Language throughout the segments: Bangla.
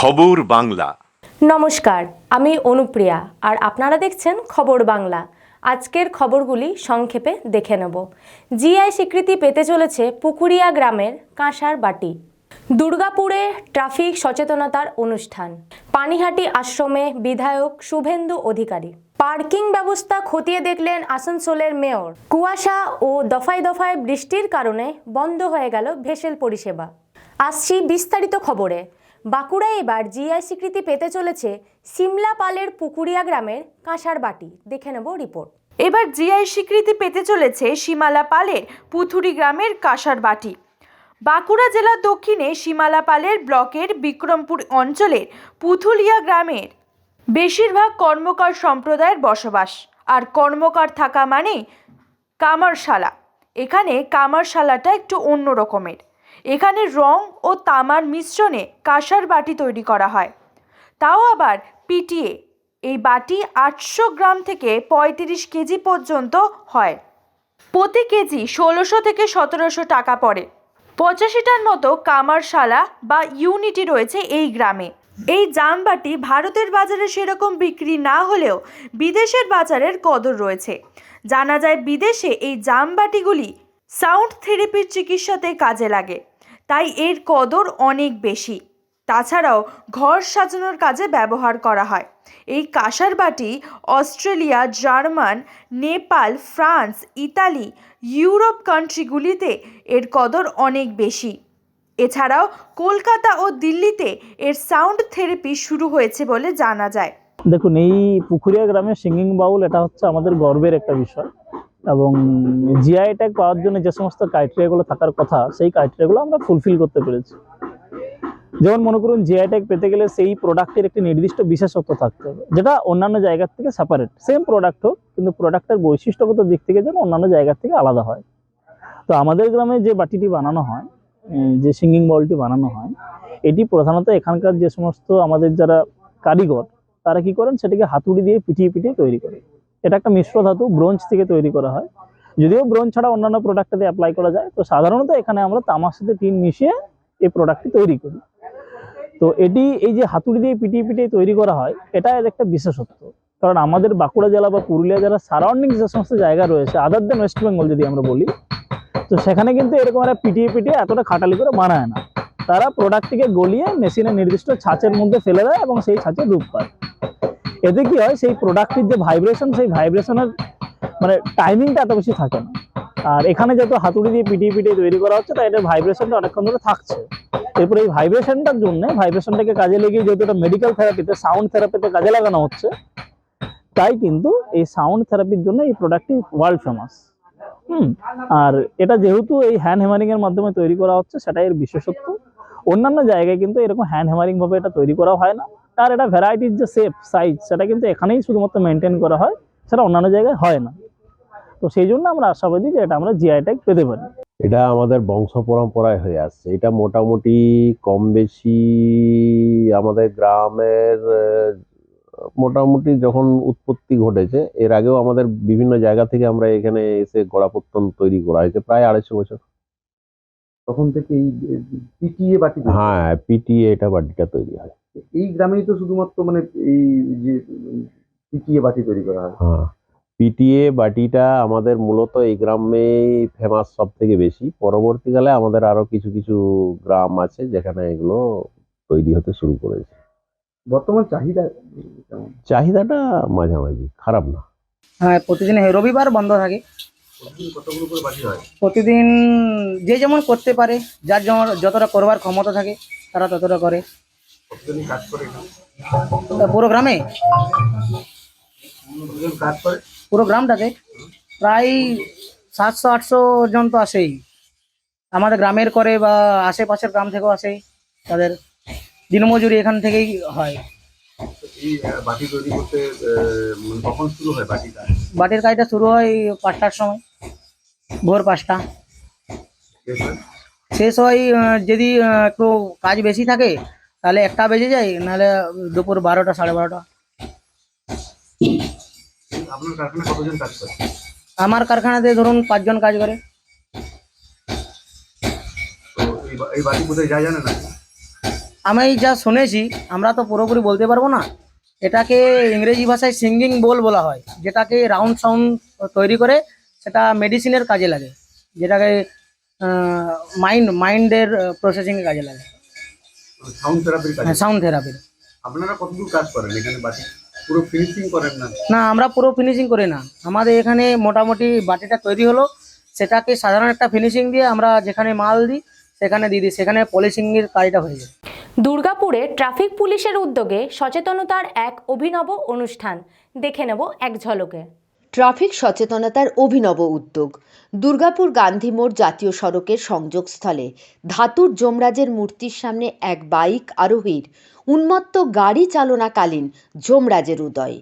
খবর বাংলা। নমস্কার, আমি অনুপ্রিয়া আর আপনারা দেখছেন খবর বাংলা। আজকের খবরগুলি সংক্ষেপে দেখে নেব। জিআই স্বীকৃতি পেতে চলেছে পুকুরিয়া গ্রামের কাঁসার বাটি। দুর্গাপুরে ট্রাফিক সচেতনতার অনুষ্ঠান। পানিহাটি আশ্রমে বিধায়ক শুভেন্দু অধিকারী। পার্কিং ব্যবস্থা খতিয়ে দেখলেন আসানসোলের মেয়র। কুয়াশা ও দফায় দফায় বৃষ্টির কারণে বন্ধ হয়ে গেল ভেসেল পরিষেবা। আসছি বিস্তারিত খবরে। বাঁকুড়ায় এবার জিআই স্বীকৃতি পেতে চলেছে সিমলা পালের পুকুরিয়া গ্রামের কাঁসার বাটি। দেখে নেব রিপোর্ট। এবার জিআই স্বীকৃতি পেতে চলেছে সীমালা পালের পুথুরি গ্রামের কাঁসার বাটি। বাঁকুড়া জেলার দক্ষিণে সীমালা পালের ব্লকের বিক্রমপুর অঞ্চলের পুথুলিয়া গ্রামের বেশিরভাগ কর্মকার সম্প্রদায়ের বসবাস। আর কর্মকার থাকা মানে কামারশালা। এখানে কামারশালাটা একটু অন্য রকমের। এখানে রং ও তামার মিশ্রণে কাঁসার বাটি তৈরি করা হয়, তাও আবার পিটিয়ে। এই বাটি 800 গ্রাম থেকে 35 কেজি পর্যন্ত হয়। প্রতি কেজি 1600 থেকে 1700 টাকা পড়ে। 85টার মতো কামারশালা বা ইউনিটি রয়েছে এই গ্রামে। এই জামবাটি ভারতের বাজারে সেরকম বিক্রি না হলেও বিদেশের বাজারের কদর রয়েছে। জানা যায় বিদেশে এই জামবাটিগুলি সাউন্ড থেরাপির চিকিৎসাতে কাজে লাগে, তাই এর কদর অনেক বেশি। তাছাড়াও ঘর সাজানোর কাজে ব্যবহার করা হয়। এই কাঁসার বাটি Australia, German, Nepal, France, Italy, Europe কান্ট্রিগুলিতে এর কদর অনেক বেশি। এছাড়াও কলকাতা ও দিল্লিতে এর সাউন্ড থেরাপি শুরু হয়েছে বলে জানা যায়। দেখুন, এই পুকুরিয়া গ্রামের সিঙ্গিং বাউল এটা হচ্ছে আমাদের গর্বের একটা বিষয়, এবং জিআই ট্যাগ পাওয়ার জন্য যে সমস্ত ক্রাইটেরিয়াগুলো থাকার কথা সেই ক্রাইটেরিয়াগুলো আমরা ফুলফিল করতে পেরেছি। যেমন মনে করুন, জিআই ট্যাগ পেতে গেলে সেই প্রোডাক্টের একটি নির্দিষ্ট বিশেষত্ব থাকতে হবে, যেটা অন্যান্য জায়গার থেকে সেপারেট। সেম প্রোডাক্ট হোক, কিন্তু প্রোডাক্টের বৈশিষ্ট্যগত দিক থেকে যেন অন্যান্য জায়গার থেকে আলাদা হয়। তো আমাদের গ্রামে যে বাটিটি বানানো হয়, যে সিঙ্গিং বাউলটি বানানো হয়, এটি প্রধানত এখানকার যে সমস্ত আমাদের যারা কারিগর তারা কি করেন, সেটিকে হাতুড়ি দিয়ে পিটিয়ে পিটিয়ে তৈরি করে। এটা একটা মিশ্র ধাতু, ব্রোঞ্জ থেকে তৈরি করা হয়। যদিও ব্রোঞ্জ ছাড়া অন্যান্য প্রোডাক্টে অ্যাপ্লাই করা যায়, তো সাধারণত এখানে আমরা তামার সাথে টিন মিশিয়ে এই প্রোডাক্টটি তৈরি করি। তো এটি এই যে হাতুড়ি দিয়ে পিটিয়ে পিটিয়ে তৈরি করা হয়, এটা এর একটা বিশেষত্ব। কারণ আমাদের বাঁকুড়া জেলা বা পুরুলিয়া জেলার সারাউন্ডিং যে সমস্ত জায়গা রয়েছে, আদার দেন ওয়েস্ট বেঙ্গল যদি আমরা বলি, তো সেখানে কিন্তু এরকম একটা পিটিয়ে পিটিয়ে এতটা খাটালি করে বানায় না। তারা প্রোডাক্টটিকে গলিয়ে মেশিনের নির্দিষ্ট ছাঁচের মধ্যে ফেলে দেয় এবং সেই ছাঁচে ডুব পায়। এতে কি হয়, সেই প্রোডাক্টটির যে ভাইব্রেশন, সেই ভাইব্রেশনের মানে টাইমিংটা এত বেশি থাকে না। আর এখানে যেহেতু হাতুড়ি দিয়ে পিটিয়ে পিটিয়ে তৈরি করা হচ্ছে, তাই এটার ভাইব্রেশনটা অনেকক্ষণ ধরে থাকছে। এরপরে এই ভাইব্রেশনটাকে কাজে লাগিয়ে যেহেতু এটা মেডিকেল থেরাপিতে, সাউন্ড থেরাপিতে কাজে লাগানো হচ্ছে, তাই কিন্তু এই সাউন্ড থেরাপির জন্য এই প্রোডাক্টটি ওয়ার্ল্ড ফেমাস। আর এটা যেহেতু এই হ্যান্ড হ্যামারিং এর মাধ্যমে তৈরি করা হচ্ছে, সেটাই এর বিশেষত্ব। অন্যান্য জায়গায় কিন্তু এরকম হ্যান্ড হ্যামারিং ভাবে এটা তৈরি করা হয় না। আর এটা ভ্যারাইটির যে শেপ সাইজ, সেটা কিন্তু এখানেই শুধুমাত্র মেনটেন করা হয়, সেটা অন্যান্য জায়গায় হয় না। তো সেই জন্য আমরা আশাবাদী যে এটা আমরা জিআই ট্যাগ পেতে পারি। এটা আমাদের বংশ পরম্পরায় হয়ে আসছে। এটা মোটামুটি কম বেশি আমাদের গ্রামের মোটামুটি যখন উৎপত্তি ঘটেছে, এর আগেও আমাদের বিভিন্ন জায়গা থেকে আমরা এখানে এসে গোড়াপত্তন তৈরি করা হয়েছে প্রায় 250 বছর। তখন থেকে এই পিটিএ বাটি হ্যাঁ, পিটিএ এটা বাটিটা তৈরি হয়। এই গ্রামেই তো শুধুমাত্র মানে এই যে পিটিএ বাটি তৈরি করা হয়। হ্যাঁ, পিটিএ বাটিটা আমাদের মূলত এই গ্রামেই ফেমাস সব থেকে বেশি। পরবর্তীকালে আমাদের আরো কিছু কিছু গ্রাম আছে যেখানে এগুলো তৈরি হতে শুরু করেছে। বর্তমান চাহিদা কেমন? চাহিদাটা মাঝামাঝি, খারাপ না। হ্যাঁ, প্রতিদিন রবিবার বন্ধ থাকে। কতগুলো করে বাটি হয়? প্রতিদিন যে যেমন করতে পারে, যার যেমন যতটা করবার ক্ষমতা থাকে তারা ততটা করে। কতজনই কাজ করে এখানে? পুরো গ্রামে, কতজন কাজ করে? পুরো গ্রামটাতে প্রায় 700-800 জন তো আসেই। আমাদের গ্রামের করে বা আশেপাশের গ্রাম থেকেও আসে, তাদের দিনমজুরি এখান থেকেই হয়। এই বাটি তৈরি করতে কখন শুরু হয় বাটিটা? বাটির কাজটা শুরু হয় 5টার সময়, ভোর 5টা। শেষ হয় যদি একটু কাজ বেশি থাকে তাহলে 1টা বেজে যায়, নাহলে দুপুর 12টা, 12:30। আপনার কারখানায় কতজন কাজ করে? আমার কারখানাতে ধরুন 5 জন কাজ করে। তো এই বাটি কোথায় যায় জানেন না? আমি যা শুনেছি, আমরা তো পুরোপুরি বলতে পারবো না, এটাকে ইংরেজি ভাষায় সিঙ্গিং বোল বলা হয়, যেটাকে রাউন্ড সাউন্ড তৈরি করে সেটা মেডিসিনের কাজে লাগে, যেটাকে মাইন্ডের প্রসেসিংয়ের কাজে লাগে, সাউন্ড থেরাপির কাজ। হ্যাঁ, সাউন্ড থেরাপির। আপনারা কতদূর কাজ করেন এখানে বাটি? পুরো ফিনিশিং করেন না? না, আমরা পুরো ফিনিশিং করি না। আমাদের এখানে মোটামুটি বাটিটা তৈরি হলো, সেটাকে সাধারণ একটা ফিনিশিং দিয়ে আমরা যেখানে মাল দিই সেখানে দিয়ে দিই, সেখানে পলিশিংয়ের কাজটা হয়ে যায়। দুর্গাপুরে ট্রাফিক পুলিশের উদ্যোগে সচেতনতার এক অভিনব অনুষ্ঠান দেখে নেব এক ঝলকে। ট্রাফিক সচেতনতার অভিনব উদ্যোগ। দুর্গাপুর গান্ধী মোড় জাতীয় সড়কের সংযোগস্থলে ধাতুর যমরাজের মূর্তির সামনে এক বাইক আরোহীর উন্মত্ত গাড়ি চালনাকালীন যমরাজের উদয়।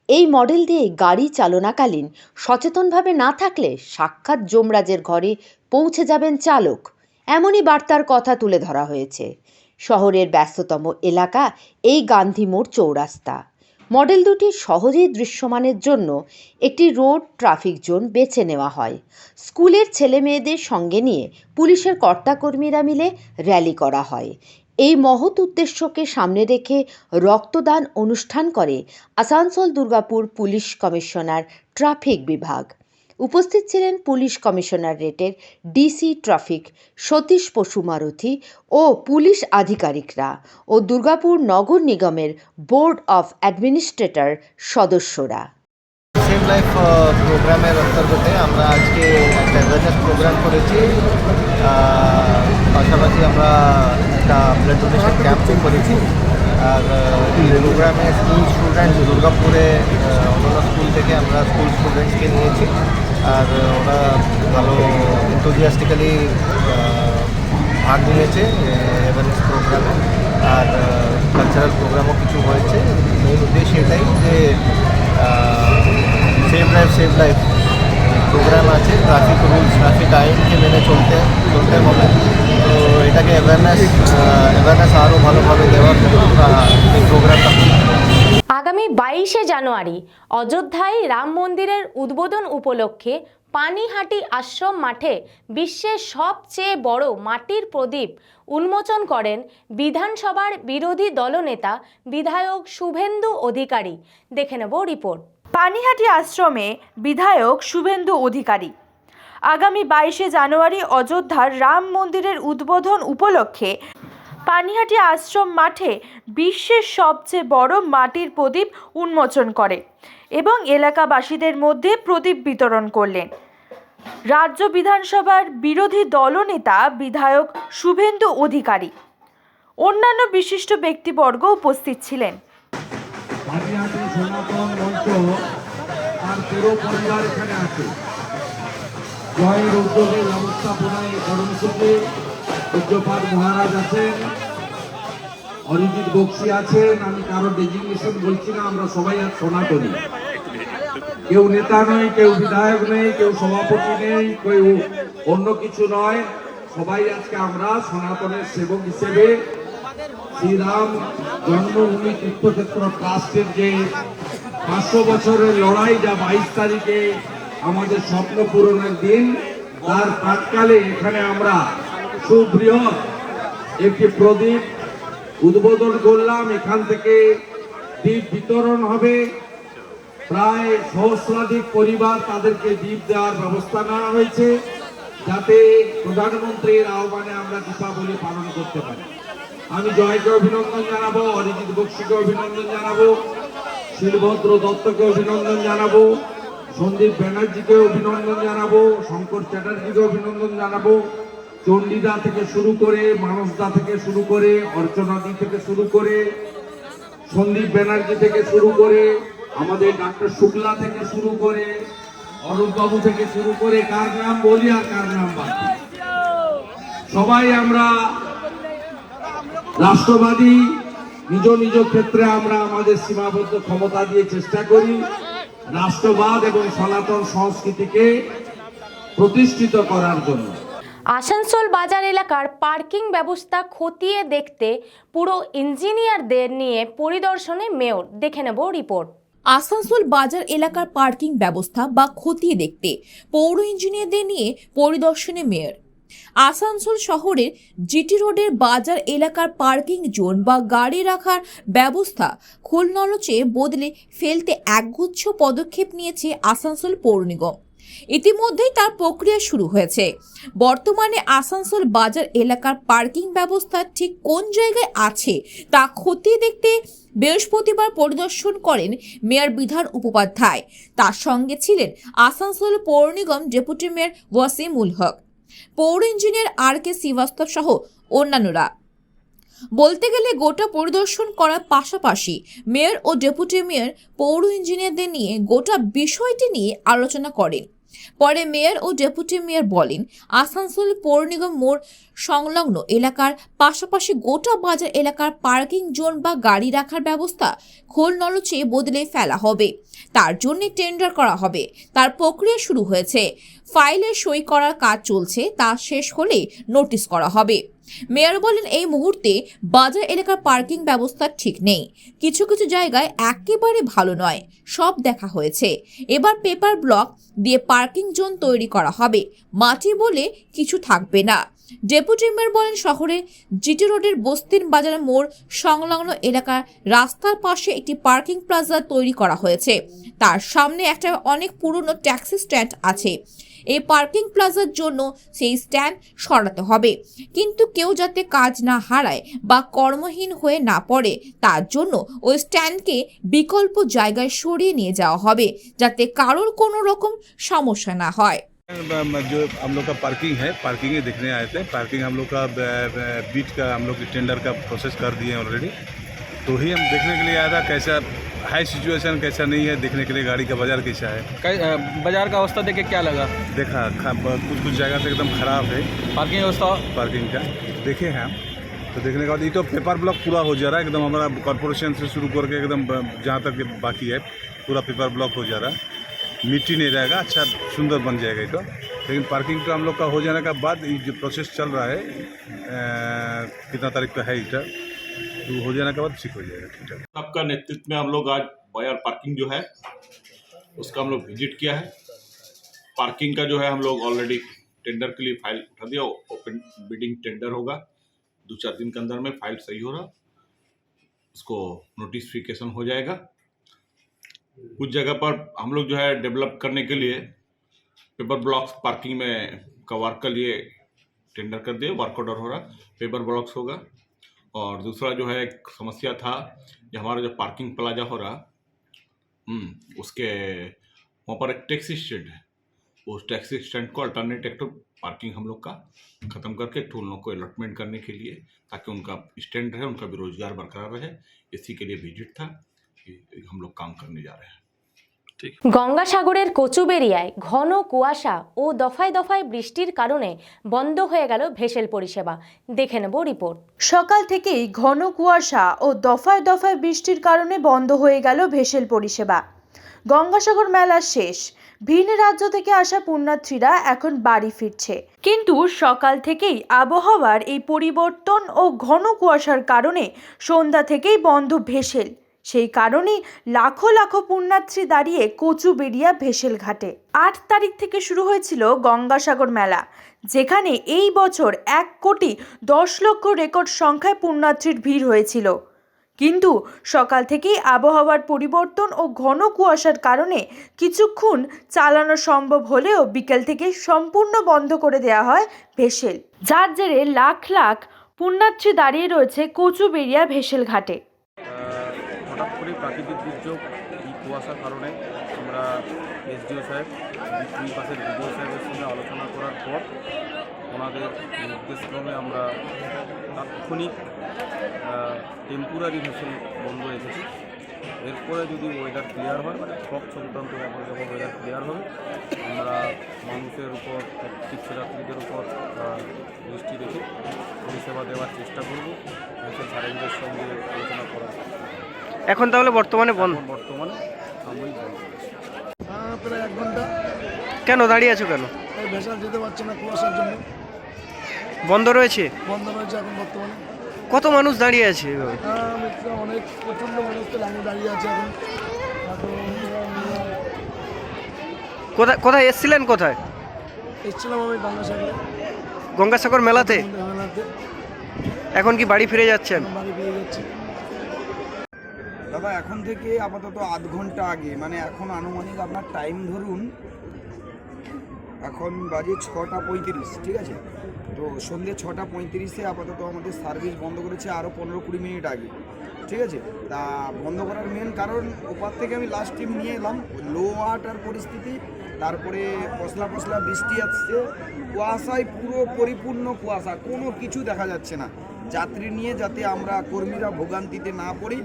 এই মডেল দিয়ে গাড়ি চালনাকালীন সচেতনভাবে না থাকলে সাক্ষাৎ যমরাজের ঘরে পৌঁছে যাবেন চালক, এমনই বার্তার কথা তুলে ধরা হয়েছে। শহরের ব্যস্ততম এলাকা এই গান্ধী মোড় চৌরাস্তা। মডেল দুটি সহজেই দৃশ্যমানের জন্য একটি রোড ট্রাফিক জোন বেছে নেওয়া হয়। স্কুলের ছেলে মেয়েদের সঙ্গে নিয়ে পুলিশের কর্তাকর্মীরা মিলে র্যালি করা হয়। এই মহৎ উদ্দেশ্যকে সামনে রেখে রক্তদান অনুষ্ঠান করে Asansol Durgapur police commissioner traffic বিভাগ। উপস্থিত ছিলেন পুলিশ কমিশনারেটের ডিসি ট্রাফিক সতীশ পশুমারথী ও পুলিশ আধিকারিকরা ও দুর্গাপুর নগর নিগমের বোর্ড অফ অ্যাডমিনিস্ট্রেটর সদস্যরা। সেভ লাইফ প্রোগ্রামের অন্তর্গতে আমরা আজকে একটা অ্যাওয়ারনেস প্রোগ্রাম করেছি, পাশাপাশি আমরা একটা ব্লাড ডোনেশন ক্যাম্পও করেছি। আর এই প্রোগ্রামে স্কুল স্টুডেন্ট দুর্গাপুরে অন্যান্য স্কুল থেকে আমরা স্কুল স্টুডেন্টসকে নিয়েছি, আর ওরা ভালো এনথুজিয়াস্টিক্যালি ভাগ নিয়েছে অ্যাওয়ারনেস প্রোগ্রামে। আর কালচারাল প্রোগ্রামও কিছু হয়েছে। মেইন উদ্দেশ্য এটাই যে সেভ লাইফ প্রোগ্রাম আছে, ট্রাফিক রুলস ট্রাফিক আইনকে মেনে চলতে হবে। তো এটাকে অ্যাওয়ারনেস আরও ভালোভাবে দেওয়ার জন্য আমরা এই প্রোগ্রামটা। আগামী 22শে জানুয়ারি অযোধ্যায় রাম মন্দিরের উদ্বোধন উপলক্ষে পানিহাটি আশ্রম মাঠে বিশ্বের সবচেয়ে বড় মাটির প্রদীপ উন্মোচন করেন বিধানসভার বিরোধী দলনেতা বিধায়ক শুভেন্দু অধিকারী। দেখে নেব রিপোর্ট। পানিহাটি আশ্রমে বিধায়ক শুভেন্দু অধিকারী আগামী 22শে জানুয়ারি অযোধ্যার রাম মন্দিরের উদ্বোধন উপলক্ষে পানিহাটি আশ্রম মাঠে বিশ্বের সবচেয়ে বড় মাটির প্রদীপ উন্মোচন করে এবং এলাকাবাসীদের মধ্যে প্রদীপ বিতরণ করলেন রাজ্য বিধানসভার বিরোধী দলনেতা বিধায়ক শুভেন্দু অধিকারী। অন্যান্য বিশিষ্ট ব্যক্তিবর্গ উপস্থিত ছিলেন। পানিহাটি সনাতন মঞ্চ আর পুরো পরিবার এখানে আছে। জয়ের উদ্যোগে ব্যবস্থাপনায় কর্মসূচি পূজ্যপাদ মহারাজ আছেন, অরিজিৎ বক্সি আছেন। আমি কারো ডেজিগনেশন বলছি না, আমরা সবাই আর সনাতনী। কেউ নেতা নয়, কেউ বিধায়ক নেই, কেউ সভাপতি নেই, কেউ অন্য কিছু নয়। সবাই আজকে আমরা সনাতনের সেবক হিসেবে শ্রীরাম জন্মভূমি তীর্থক্ষেত্র ট্রাস্টের যে 500 বছরের লড়াই, যা 22 তারিখে আমাদের স্বপ্ন পূরণের দিন, তার প্রাক্কালে এখানে আমরা সুবৃহৎ একটি প্রদীপ উদ্বোধন করলাম। এখান থেকে দ্বীপ বিতরণ হবে। প্রায় সহস্রাধিক পরিবার, তাদেরকে দ্বীপ দেওয়ার ব্যবস্থা নেওয়া হয়েছে, যাতে প্রধানমন্ত্রীর আহ্বানে আমরা দীপাবলি পালন করতে পারি। আমি জয়কে অভিনন্দন জানাবো, অরিজিৎ বক্সিকে অভিনন্দন জানাবো, শিলভদ্র দত্তকে অভিনন্দন জানাবো, সন্দীপ ব্যানার্জিকে অভিনন্দন জানাবো, শঙ্কর চ্যাটার্জিকে অভিনন্দন জানাবো, চণ্ডীদা থেকে শুরু করে, মানসদা থেকে শুরু করে, অর্চনাদি থেকে শুরু করে, সন্দীপ ব্যানার্জি থেকে শুরু করে, আমাদের ডাক্তার শুক্লা থেকে শুরু করে, অরূপবাবু থেকে শুরু করে, কার নাম বলি আর কার নাম বাকি, সবাই আমরা রাষ্ট্রবাদী। নিজ নিজ ক্ষেত্রে আমরা আমাদের সীমাবদ্ধ ক্ষমতা দিয়ে চেষ্টা করি রাষ্ট্রবাদ এবং সনাতন সংস্কৃতিকে প্রতিষ্ঠিত করার জন্য। আসানসোল বাজার এলাকার পার্কিং ব্যবস্থা খতিয়ে দেখতে পুরো ইঞ্জিনিয়ারদের নিয়ে পরিদর্শনে মেয়র। দেখে নেব রিপোর্ট। আসানসোল বাজার এলাকার পার্কিং ব্যবস্থা বা খতিয়ে দেখতে পৌর ইঞ্জিনিয়ারদের নিয়ে পরিদর্শনে মেয়র। আসানসোল শহরের জিটি রোডের বাজার এলাকার পার্কিং জোন বা গাড়ি রাখার ব্যবস্থা খোলনলচে বদলে ফেলতে একগুচ্ছ পদক্ষেপ নিয়েছে আসানসোল পৌর নিগম। ইতিমধ্যেই তার প্রক্রিয়া শুরু হয়েছে। বর্তমানে আসানসোল বাজার এলাকার পার্কিং ব্যবস্থা ঠিক কোন জায়গায় আছে তা খতিয়ে দেখতে বৃহস্পতিবার পরিদর্শন করেন মেয়র বিধান উপাধ্যায়। তার সঙ্গে ছিলেন আসানসোল পৌর নিগম ডেপুটি মেয়র ওয়াসিমুল হক, পৌর ইঞ্জিনিয়ার আর.কে. শ্রীবাস্তব সহ অন্যান্যরা। বলতে গেলে গোটা পরিদর্শন করার পাশাপাশি মেয়র ও ডেপুটি মেয়র পৌর ইঞ্জিনিয়ারদের নিয়ে গোটা বিষয়টি নিয়ে আলোচনা করেন। পরে মেয়র ও ডেপুটি মেয়র বলেন, আসানসোল পৌর নিগম মোড় সংলগ্ন এলাকার পাশাপাশি গোটা বাজার এলাকার পার্কিং জোন বা গাড়ি রাখার ব্যবস্থা খোলনলচে বদলে ফেলা হবে। তার জন্য টেন্ডার করা হবে। তার প্রক্রিয়া শুরু হয়েছে। ফাইলে সই করার কাজ চলছে, তা শেষ হলে নোটিশ করা হবে। মেয়র বলেন, এই মুহূর্তে বাজার এলাকার পার্কিং ব্যবস্থা ঠিক নেই। কিছু কিছু জায়গায় একেবারে ভালো নয়, সব দেখা হয়েছে। এবার পেপার ব্লক দিয়ে পার্কিং জোন তৈরি করা হবে। মাটি বলে কিছু থাকবে না। ডেপুটি মেয়র বলেন, শহরে জিটি রোডের বস্তির বাজার মোড় সংলগ্ন এলাকার রাস্তার পাশে একটি পার্কিং প্লাজা তৈরি করা হয়েছে। তার সামনে একটা অনেক পুরনো ট্যাক্সি স্ট্যান্ড আছে। এই পার্কিং প্লাজার জন্য সেই স্ট্যান্ড সরাতে হবে, কিন্তু কেউ যাতে কাজ না হারায় বা কর্মহীন হয়ে না পড়ে তার জন্য ওই স্ট্যান্ডকে বিকল্প জায়গায় সরিয়ে নিয়ে যাওয়া হবে, যাতে কারোর কোনো রকম সমস্যা না হয়। जो हम लोग का पार्किंग है, पार्किंग ही देखने आए थे। पार्किंग हम लोग का बीच का हम लोग टेंडर का प्रोसेस कर दिए ऑलरेडी। तो ही हम देखने के लिए आया था कैसा है सिचुएशन, कैसा नहीं है, देखने के लिए गाड़ी का बाजार कैसा है। बाजार का अवस्था देख के क्या लगा? देखा कुछ जगह से एकदम ख़राब है पार्किंग व्यवस्था, पार्किंग का देखे हैं हम। तो देखने के बाद ये तो पेपर ब्लॉक पूरा हो जा रहा है एकदम, हमारा कॉर्पोरेशन से शुरू करके एकदम जहाँ तक बाकी है पूरा पेपर ब्लॉक हो जा रहा है। मिट्टी नहीं रहेगा, अच्छा सुंदर बन जाएगा ये तो। लेकिन पार्किंग का हम लोग का हो जाने के बाद ये जो प्रोसेस चल रहा है कितना तारीख का है इधर, तो हो जाने के बाद ठीक हो जाएगा। ठीक है, आपका नेतृत्व में हम लोग आज बाजार पार्किंग जो है उसका हम लोग विजिट किया है। पार्किंग का जो है हम लोग ऑलरेडी टेंडर के लिए फाइल उठा दिया, ओपन बिडिंग टेंडर होगा 2-4 दिन के अंदर में। फाइल सही हो रहा, उसको नोटिफिकेशन हो जाएगा। कुछ जगह पर हम लोग जो है डेवलप करने के लिए पेपर ब्लॉक्स पार्किंग में का वर्क के लिए टेंडर कर दिए, वर्क ऑर्डर हो रहा, पेपर ब्लॉक्स होगा। और दूसरा जो है एक समस्या था, ये हमारा जो पार्किंग प्लाजा हो रहा उसके वहाँ पर एक टैक्सी स्टैंड है, उस टैक्सी स्टैंड को अल्टरनेट एक तो पार्किंग हम लोग का ख़त्म करके एक उन लोग को अलॉटमेंट करने के लिए, ताकि उनका स्टैंड रहे, उनका भी रोजगार बरकरार रहे, इसी के लिए विजिट था। हम लोग काम करने जा रहे हैं। গঙ্গাসাগরের কচুবেড়িয়ায় ঘন কুয়াশা ও দফায় দফায় বৃষ্টির কারণে বন্ধ হয়ে গেল ভেসেল পরিষেবা। দেখে নেব রিপোর্ট। সকাল থেকেই ঘন কুয়াশা ও দফায় দফায় বৃষ্টির কারণে বন্ধ হয়ে গেল ভেসেল পরিষেবা। গঙ্গাসাগর মেলা শেষ, ভিন রাজ্য থেকে আসা পুণ্যার্থীরা এখন বাড়ি ফিরছে, কিন্তু সকাল থেকেই আবহাওয়ার এই পরিবর্তন ও ঘন কুয়াশার কারণে সন্ধ্যা থেকেই বন্ধ ভেসেল। সেই কারণেই লাখো লাখো পুণ্যার্থী দাঁড়িয়ে কচুবেড়িয়া ভেসেল ঘাটে। 8 তারিখ থেকে শুরু হয়েছিল গঙ্গাসাগর মেলা, যেখানে এই বছর 1,10 লক্ষ রেকর্ড সংখ্যায় পুণ্যার্থীর ভিড় হয়েছিল। কিন্তু সকাল থেকেই আবহাওয়ার পরিবর্তন ও ঘন কুয়াশার কারণে কিছুক্ষণ চালানো সম্ভব হলেও বিকেল থেকে সম্পূর্ণ বন্ধ করে দেওয়া হয় ভেসেল, যার জেরে লাখ লাখ পুণ্যার্থী দাঁড়িয়ে রয়েছে কচুবেড়িয়া ভেসেল ঘাটে। হঠাৎ করে প্রাকৃতিক দুর্যোগ এই কুয়াশার কারণে আমরা এসডিও সাহেব, দুই পাশের বিডিও সাহেবের সঙ্গে আলোচনা করার পর ওনাদের নির্দেশক্রমে আমরা তাৎক্ষণিক টেম্পোরারি ভেসেল বন্ধ রেখেছি। এরপরে যদি ওয়েদার ক্লিয়ার হয়, মানে সব সংক্রান্ত ব্যাপারে যখন ওয়েদার ক্লিয়ার হবে, আমরা মানুষের উপর, তীর্থযাত্রীদের উপর দৃষ্টি রেখে পরিষেবা দেওয়ার চেষ্টা করব। ভেসেল সারেন্ডের সঙ্গে আলোচনা করা। এখন তাহলে বর্তমানে বন্ধ? বর্তমানে আমি বন্ধ করেছি। প্রায় 1 ঘন্টা। কেন দাঁড়িয়ে আছো কেন? ভেসেল যেতে পারছে না কুয়াশার জন্য, বন্ধ রয়েছে। বন্ধ রয়েছে এখন বর্তমানে। কত মানুষ দাঁড়িয়ে আছে এভাবে? অনেক প্রচণ্ড মানুষ তো লাইনে দাঁড়িয়ে আছে এখন। কোথায় এসছিলেন? কোথায় এসছিলাম আমি গঙ্গাসাগরে। গঙ্গাসাগর মেলাতে? এখন কি বাড়ি ফিরে যাচ্ছেন? দাদা এখন থেকে আপাতত আধ ঘন্টা আগে, মানে এখন আনুমানিক আপনার টাইম ধরুন, এখন বাজে 6:35, ঠিক আছে? তো সন্ধ্যে 6:35-এ আপাতত আমাদের সার্ভিস বন্ধ করেছে, আরও 15-20 মিনিট আগে, ঠিক আছে? তা বন্ধ করার মেন কারণ ওপার থেকে আমি লাস্ট টিম নিয়ে এলাম, লো ওয়াটার পরিস্থিতি, তারপরে পশলা পশলা বৃষ্টি আসছে, কুয়াশায় পুরো পরিপূর্ণ কুয়াশা, কোনো কিছু দেখা যাচ্ছে না। যাত্রী নিয়ে যাতে আমরা কর্মীরা ভোগান্তিতে না পড়ি,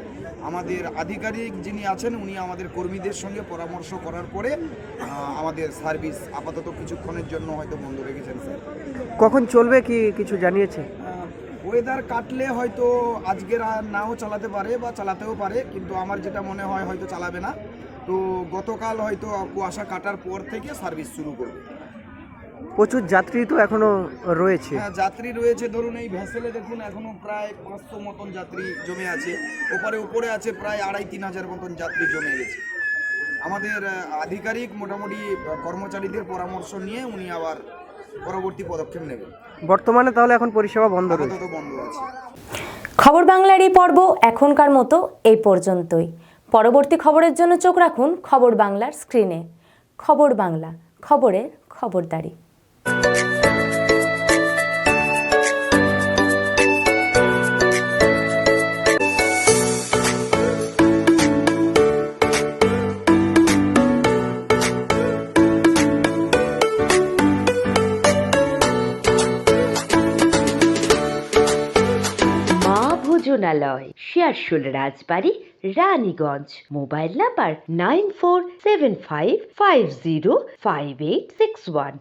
আমাদের আধিকারিক যিনি আছেন উনি আমাদের কর্মীদের সঙ্গে পরামর্শ করার পরে আমাদের সার্ভিস আপাতত কিছুক্ষণের জন্য হয়তো বন্ধ রেখেছেন স্যার। কখন চলবে কি কিছু জানিয়েছে? ওয়েদার কাটলে হয়তো আজকের আর নাও চালাতে পারে বা চালাতেও পারে, কিন্তু আমার যেটা মনে হয় হয়তো চালাবে না। তো গতকাল হয়তো কুয়াশা কাটার পর থেকে সার্ভিস শুরু করবে। প্রচুর যাত্রী তো এখনো রয়েছে। হ্যাঁ, যাত্রী রয়েছে, ধরুন এই ভেসেলে দেখুন এখনো প্রায় 500 মতন যাত্রী জমে আছে, উপরে আছে প্রায় 2,500-3 হাজার মতন যাত্রী জমে গেছে। আমাদের আধিকারিক মোটামুটি কর্মচারীদের পরামর্শ নিয়ে উনি আবার পরবর্তী পদক্ষেপ নেবেন। বর্তমানে তাহলে এখন পরিষেবা বন্ধ রয়েছে? আপাতত বন্ধ আছে। খবর বাংলার এই পর্ব এখনকার মতো এই পর্যন্তই। পরবর্তী খবরের জন্য চোখ রাখুন খবর বাংলার স্ক্রিনে। খবর বাংলা, খবরের খবরদারি। মা ভোজনালয়, শেয়ারশোল রাজবাড়ি, রানীগঞ্জ। Mobile number 9475505861।